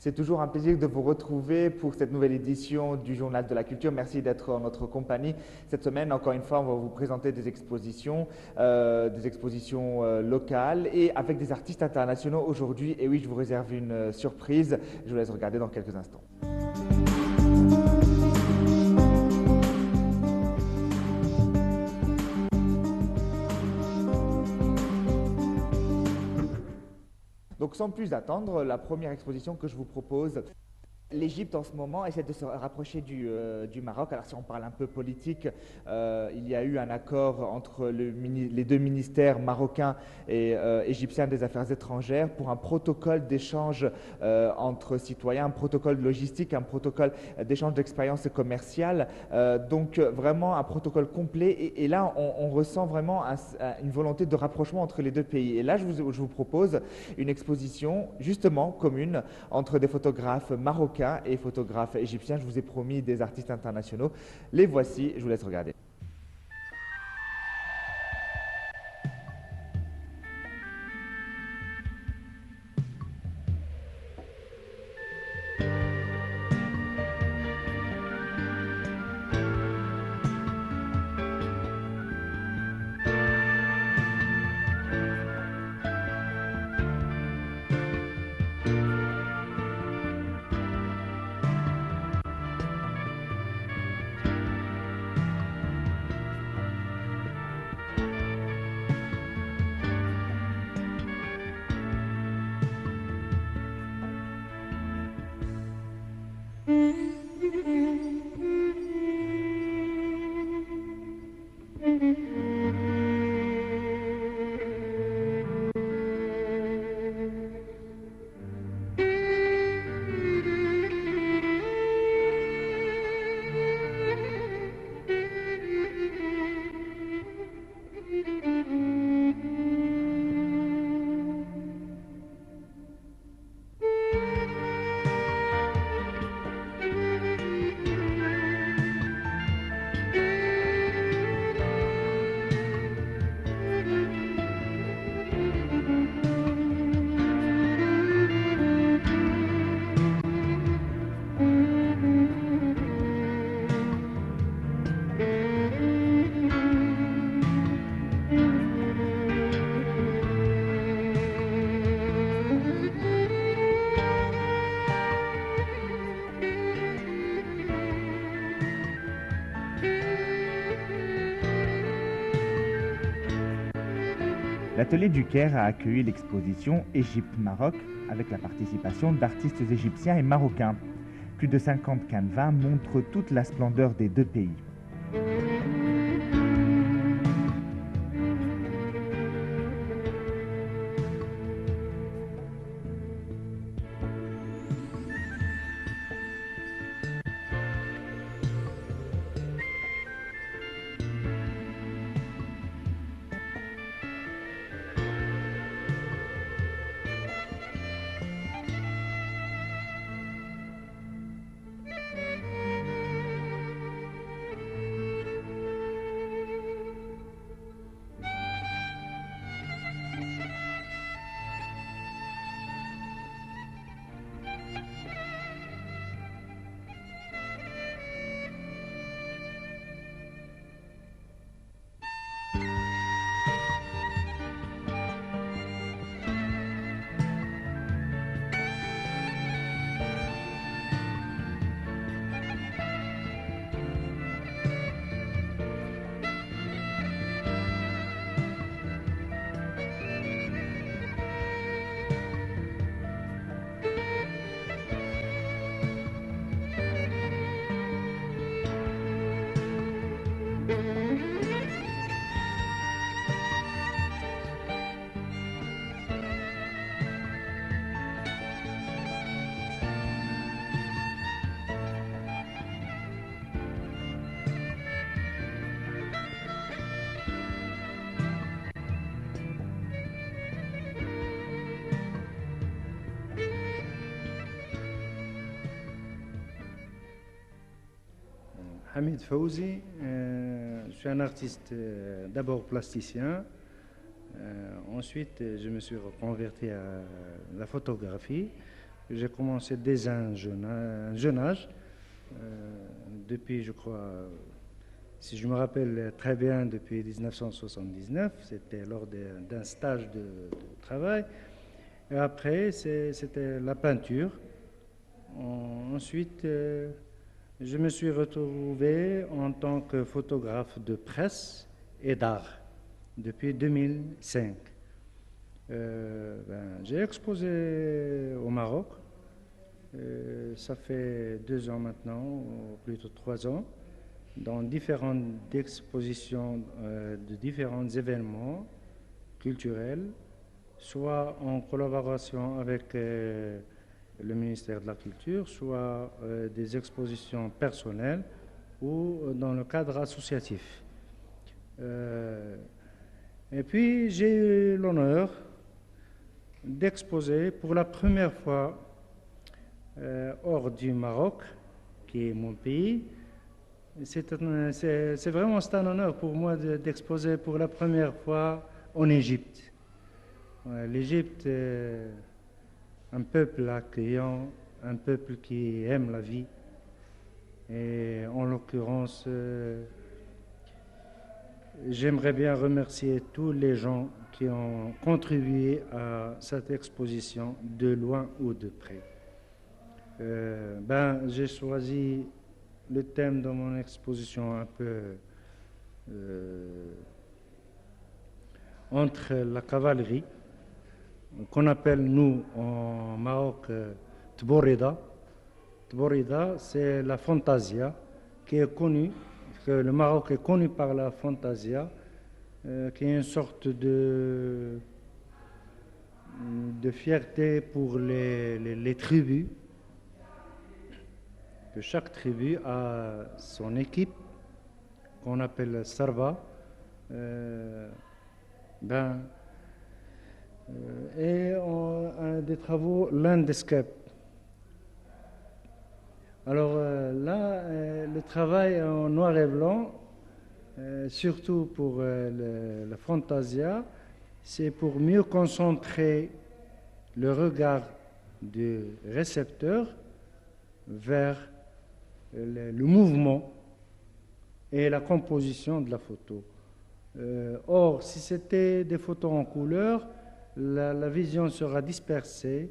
C'est toujours un plaisir de vous retrouver pour cette nouvelle édition du Journal de la Culture. Merci d'être en notre compagnie. Cette semaine, encore une fois, on va vous présenter des expositions locales et avec des artistes internationaux aujourd'hui. Et oui, je vous réserve une surprise. Je vous laisse regarder dans quelques instants. Donc sans plus attendre, la première exposition que je vous propose. L'Égypte en ce moment essaie de se rapprocher du Maroc. Alors si on parle un peu politique, il y a eu un accord entre les deux ministères marocains et égyptiens des Affaires étrangères pour un protocole d'échange entre citoyens, un protocole logistique, un protocole d'échange d'expériences commerciales. Donc vraiment un protocole complet. Et là, on ressent vraiment une volonté de rapprochement entre les deux pays. Et là, je vous propose une exposition justement commune entre des photographes marocains et photographes égyptiens. Je vous ai promis des artistes internationaux. Les voici, je vous laisse regarder. L'atelier du Caire a accueilli l'exposition Égypte-Maroc avec la participation d'artistes égyptiens et marocains. Plus de 50 canevas montrent toute la splendeur des deux pays. Hamid Fawzi, je suis un artiste d'abord plasticien, ensuite je me suis reconverti à la photographie J'ai commencé dès un jeune âge, depuis, je crois, si je me rappelle très bien, depuis 1979, c'était lors d'un stage de travail. Et après, c'était la peinture. Ensuite, je me suis retrouvé en tant que photographe de presse et d'art depuis 2005. J'ai exposé au Maroc. Ça fait 2 ans maintenant, ou plutôt 3 ans, dans différentes expositions de différents événements culturels, soit en collaboration avec le ministère de la Culture, soit des expositions personnelles ou dans le cadre associatif. Et puis j'ai eu l'honneur d'exposer pour la première fois hors du Maroc, qui est mon pays. C'est vraiment un honneur pour moi d'exposer pour la première fois en Égypte. L'Égypte est un peuple accueillant, un peuple qui aime la vie. Et en l'occurrence, j'aimerais bien remercier tous les gens qui ont contribué à cette exposition de loin ou de près. J'ai choisi le thème de mon exposition un peu entre la cavalerie, qu'on appelle nous en Maroc Tborida. Tborida, c'est la fantasia qui est connue, que le Maroc est connu par la fantasia, qui est une sorte de fierté pour les tribus, que chaque tribu a son équipe qu'on appelle Sarva, et des travaux landscape. Alors là, le travail en noir et blanc, surtout pour la fantasia, c'est pour mieux concentrer le regard du récepteur vers le mouvement et la composition de la photo. Or, si c'était des photos en couleur, la vision sera dispersée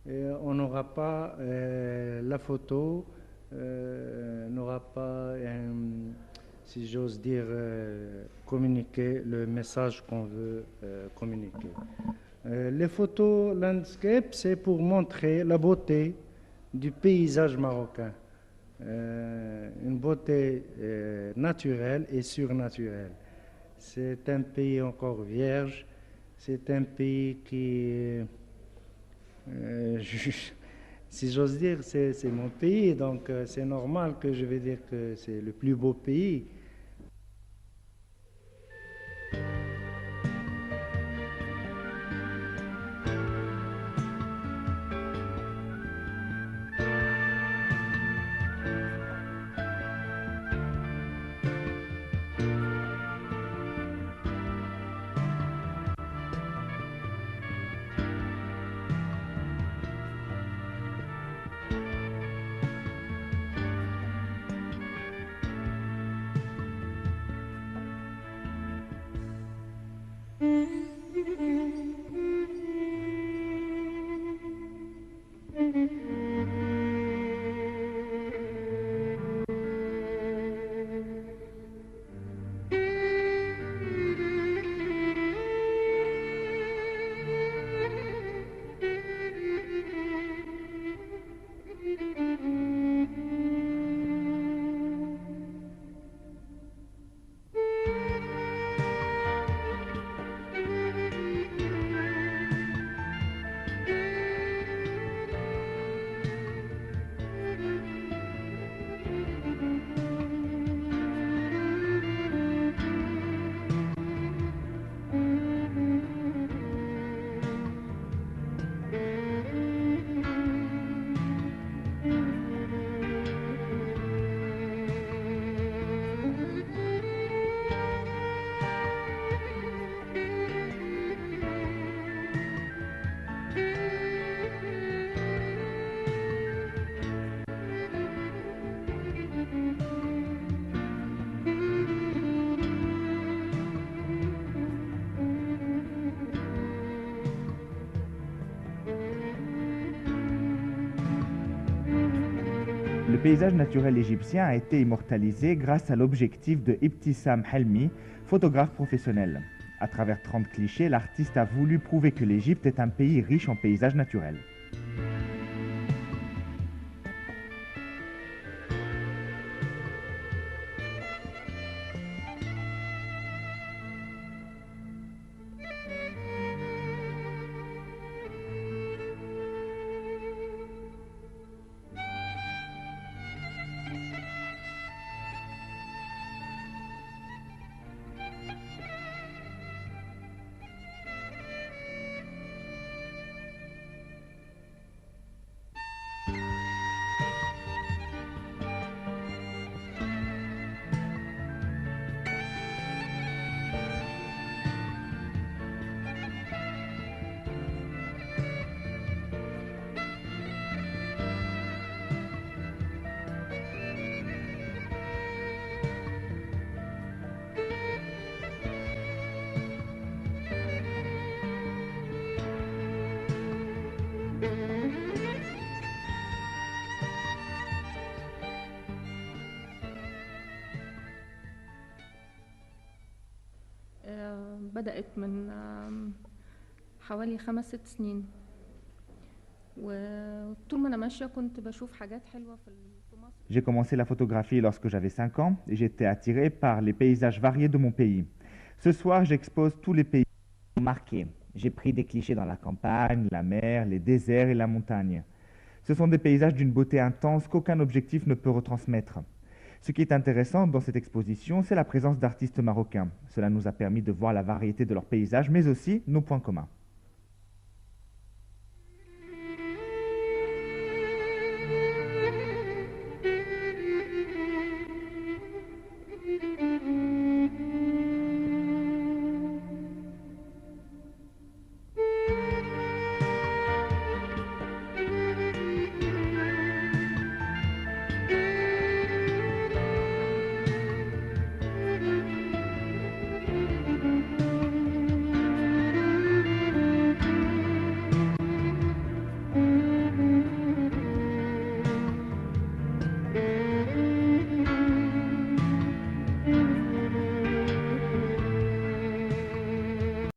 et on n'aura pas la photo, n'aura pas, si j'ose dire, communiquer le message qu'on veut communiquer. Les photos landscape, c'est pour montrer la beauté du paysage marocain. Une beauté naturelle et surnaturelle. C'est un pays encore vierge, c'est un pays qui, si j'ose dire, c'est mon pays, donc c'est normal que je vais dire que c'est le plus beau pays. Le paysage naturel égyptien a été immortalisé grâce à l'objectif de Ibtissam Helmi, photographe professionnel. À travers 30 clichés, l'artiste a voulu prouver que l'Égypte est un pays riche en paysages naturels. بدأت من حوالي 5-6 سنين وطول ما أنا ماشية كنت بشوف حاجات حلوة في مصر. J'ai commencé la photographie lorsque j'avais 5 ans et j'étais attiré par les paysages variés de mon pays. Ce soir, j'expose tous les pays marqués. J'ai pris des clichés dans la campagne, la mer, les déserts et la montagne. Ce sont des paysages d'une beauté intense qu'aucun objectif ne peut retransmettre. Ce qui est intéressant dans cette exposition, c'est la présence d'artistes marocains. Cela nous a permis de voir la variété de leurs paysages, mais aussi nos points communs.